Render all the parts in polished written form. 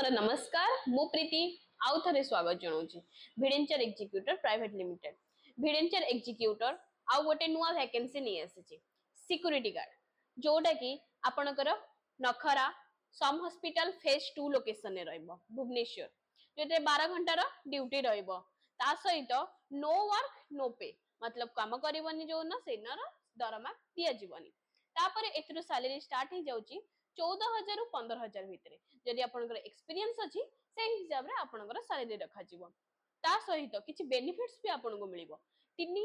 मोर नमस्कार मु प्रीति आउ थे स्वागत जनाऊँ भिडेंचर एग्जीक्यूटर प्राइवेट लिमिटेड भिडेंचर एग्जीक्यूटर आउ गोटे नुआ वैकेंसी नहीं आसी सिक्यूरीटी गार्ड जोटा कि आपणकर नखरा सम हॉस्पिटल फेज 2 लोकेशन रे रहइबो भुवनेश्वर जो 12 घंटार ड्यूटी रहिबो ता सहित नो वर्क नो पे मतलब काम करबनी जो ना सेनर दरमा दिया जीवनी तापर एथरो सैलरी स्टार्ट हो जाउची 14,000 रु 15,000 भितर जदि आपनकर एक्सपीरियंस अछि से हिसाब रे आपनकर सैलरी रखा जीवो ता सहित किछि बेनिफिट्स भी आपनको मिलिबो 3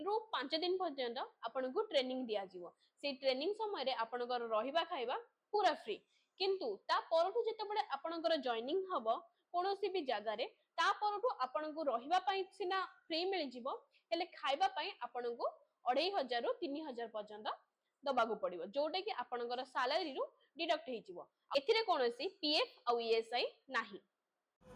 रु 5 दिन पर्यंत आपनको ट्रेनिंग दिया जीवो से ट्रेनिंग समय रे आपनकर रहिबा खाइबा पूरा फ्री किंतु ता परठु जते बळे आपनकर जॉइनिंग हबो कोनोसी भी जगह रे ता परठु आपनको रहिबा पई सिना फ्री मिलि जीवो हेले खाइबा पई आपनको 2,500 रु 3,000 पर्यंत दबागु पड़िबो जोटा कि आपनकर सैलरी रु डिडक्ट हे जीवो एथिरे कोनोसी पीएफ आ ईएसआई नाही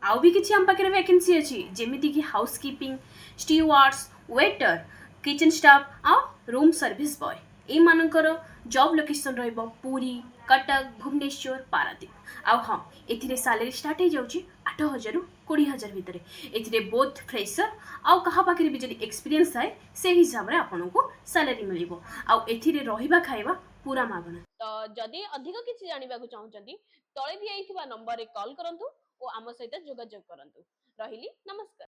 आउ भी किछि हम पाखरे वैकेंसी अछि जेमिति कि हाउसकीपिंग स्टीवार्ड्स वेटर किचन स्टाफ आ रूम सर्विस बॉय ए मानकर जॉब लोकेशन रहइबो पुरी कटक भुवनेश्वर पारादीप आ हां एथिरे सैलरी स्टार्ट हे जाउची 8,000 रु 20,000 भितरे एथिरे बोथ फ्रेशर आ कहा पाखरे भी जदि एक्सपीरियंस है से हिसाब रे आपनको सैलरी मिलिबो आ एथिरे रहिबा खाइबा पूरा मागणा तो जदि अधिक किछि जानिबा को चाहउचंती तळे दियाइथिबा नंबर रे कॉल करंतु ओ आम सहित जोगाजोग करंतु रहिली नमस्कार।